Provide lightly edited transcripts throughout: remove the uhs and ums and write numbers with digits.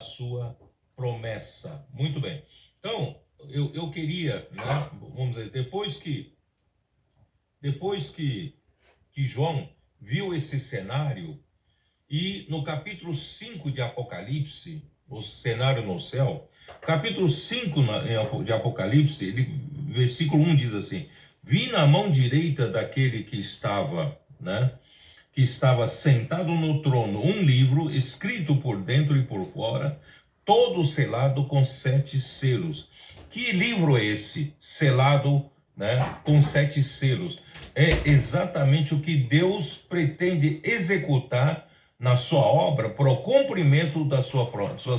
sua promessa. Muito bem. Então, eu queria, né, vamos dizer, depois que João viu esse cenário, e no capítulo 5 de Apocalipse, o cenário no céu, capítulo 5 de Apocalipse, versículo 1 diz assim: vi na mão direita daquele que estava, né, que estava sentado no trono, um livro escrito por dentro e por fora, todo selado com 7 selos. Que livro é esse, selado, né, com 7 selos? É exatamente o que Deus pretende executar na sua obra para o cumprimento das suas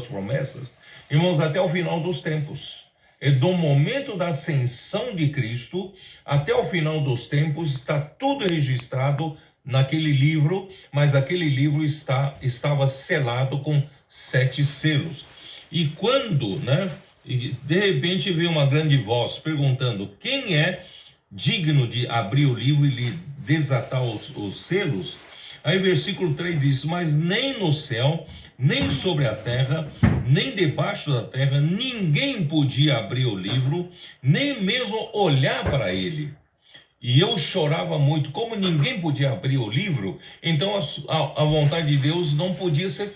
promessas, irmãos, até o final dos tempos. E do momento da ascensão de Cristo até o final dos tempos está tudo registrado naquele livro, mas aquele livro estava selado com 7 selos. E quando, né, de repente veio uma grande voz perguntando: quem é digno de abrir o livro e lhe desatar os selos? Aí versículo 3 diz: mas nem no céu, nem sobre a terra, nem debaixo da terra, ninguém podia abrir o livro, nem mesmo olhar para ele. E eu chorava muito. Como ninguém podia abrir o livro, então a vontade de Deus não podia ser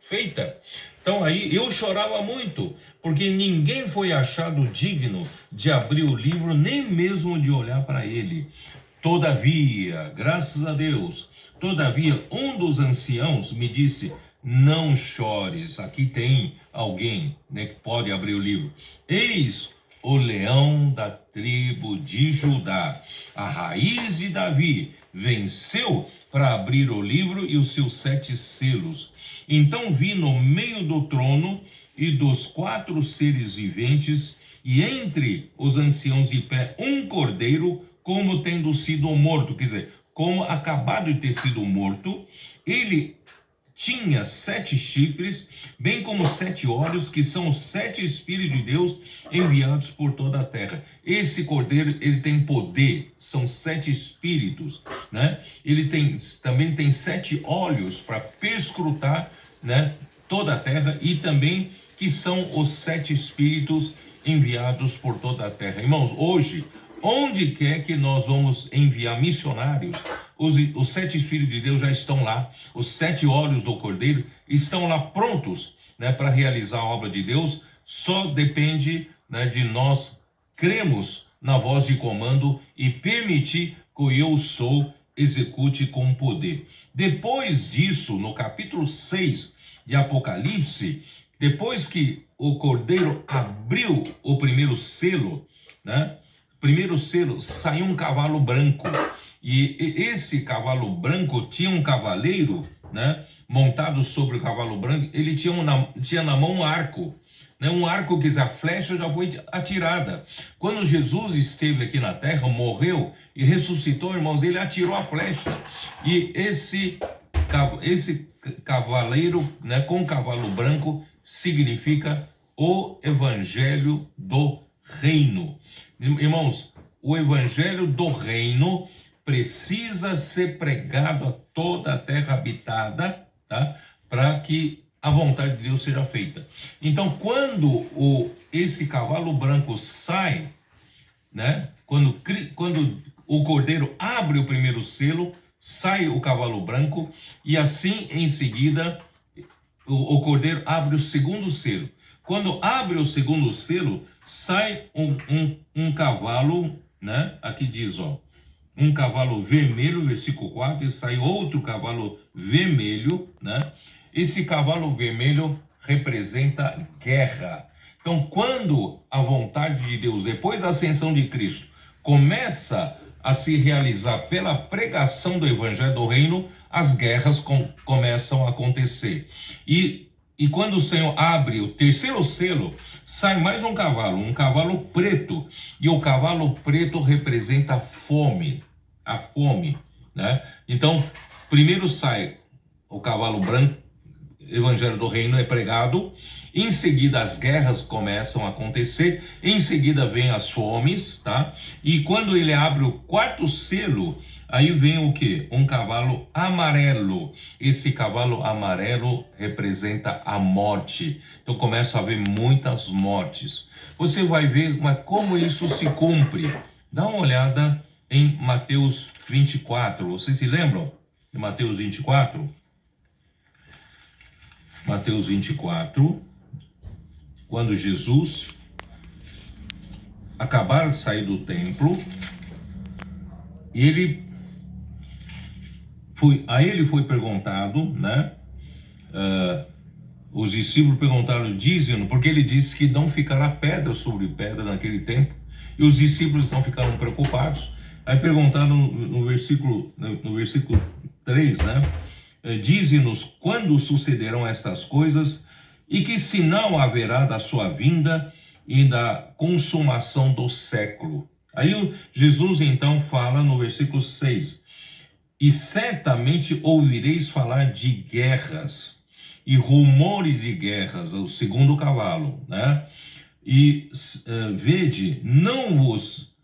feita. Então aí eu chorava muito, porque ninguém foi achado digno de abrir o livro, nem mesmo de olhar para ele. Todavia, graças a Deus, todavia um dos anciãos me disse: não chores, aqui tem alguém, né, que pode abrir o livro. Eis o leão da tribo de Judá, a raiz de Davi, venceu para abrir o livro e os seus 7 selos. Então vi no meio do trono e dos 4 seres viventes, e entre os anciãos de pé, um cordeiro, como tendo sido morto, quer dizer, como acabado de ter sido morto. Ele tinha 7 chifres, bem como 7 olhos, que são os 7 Espíritos de Deus enviados por toda a terra. Esse cordeiro, ele tem poder, são 7 espíritos, né? Ele também tem 7 olhos para perscrutar, né, toda a terra, e também que são os 7 espíritos enviados por toda a terra. Irmãos, hoje, onde quer que nós vamos enviar missionários, os 7 Espíritos de Deus já estão lá, os 7 olhos do Cordeiro estão lá prontos, né, para realizar a obra de Deus. Só depende, né, de nós cremos na voz de comando e permitir que o eu sou execute com poder. Depois disso, no capítulo 6 de Apocalipse, depois que o Cordeiro abriu o primeiro selo, né, primeiro selo, saiu um cavalo branco. E esse cavalo branco tinha um cavaleiro, né, montado sobre o cavalo branco. Ele tinha na mão um arco, né, um arco que a flecha já foi atirada. Quando Jesus esteve aqui na terra, morreu e ressuscitou, irmãos, ele atirou a flecha. E esse cavaleiro, né, com cavalo branco significa o evangelho do reino. Irmãos, o evangelho do reino precisa ser pregado a toda a terra habitada, tá? Para que a vontade de Deus seja feita. Então, quando esse cavalo branco sai, né? Quando o cordeiro abre o primeiro selo, sai o cavalo branco, e assim em seguida o cordeiro abre o segundo selo. Quando abre o segundo selo, sai um cavalo, né? Aqui diz, ó, um cavalo vermelho, versículo 4, e sai outro cavalo vermelho, né? Esse cavalo vermelho representa guerra. Então, quando a vontade de Deus, depois da ascensão de Cristo, começa a se realizar pela pregação do evangelho do reino, as guerras começam a acontecer. E quando o Senhor abre o terceiro selo, sai mais um cavalo preto. E o cavalo preto representa a fome, né? Então, primeiro sai o cavalo branco, evangelho do reino é pregado. Em seguida, as guerras começam a acontecer. Em seguida, vem as fomes, tá? E quando ele abre o quarto selo, Aí vem o quê? Um cavalo amarelo. Esse cavalo amarelo representa a morte. Então começa a haver muitas mortes. Você vai ver, mas como isso se cumpre? Dá uma olhada em Mateus 24. Vocês se lembram de Mateus 24? Mateus 24, quando Jesus acabar de sair do templo, a ele foi perguntado, né? Os discípulos perguntaram, dizem, porque ele disse que não ficará pedra sobre pedra naquele tempo, e os discípulos não ficaram preocupados. Aí perguntaram no versículo 3, né? Dize-nos quando sucederão estas coisas e que sinal haverá da sua vinda e da consumação do século. Aí Jesus então fala no versículo 6, e certamente ouvireis falar de guerras e rumores de guerras, o segundo cavalo, né? E vede, não vos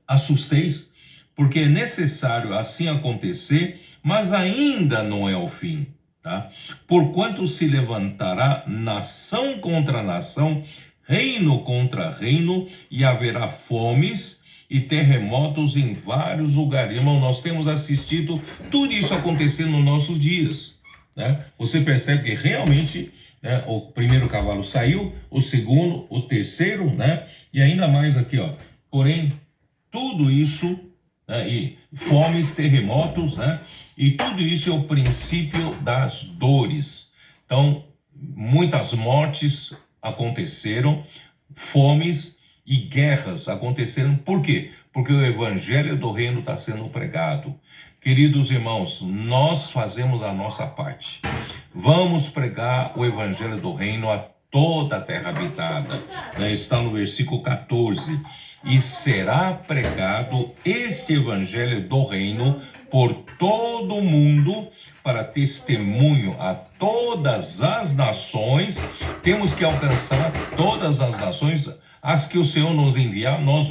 assusteis, porque é necessário assim acontecer, mas ainda não é o fim, tá? Porquanto se levantará nação contra nação, reino contra reino, e haverá fomes e terremotos em vários lugares. Irmão, nós temos assistido tudo isso acontecendo nos nossos dias, né? Você percebe que realmente, né, o primeiro cavalo saiu, o segundo, o terceiro, né? E ainda mais aqui, ó. Porém, tudo isso, né, e fomes, terremotos, né? E tudo isso é o princípio das dores. Então, muitas mortes aconteceram, fomes e guerras aconteceram. Por quê? Porque o evangelho do reino está sendo pregado. Queridos irmãos, nós fazemos a nossa parte. Vamos pregar o evangelho do reino a toda a terra habitada. Está no versículo 14. E será pregado este evangelho do reino por todo o mundo, para testemunho a todas as nações. Temos que alcançar todas as nações, as que o Senhor nos enviar, nós vamos.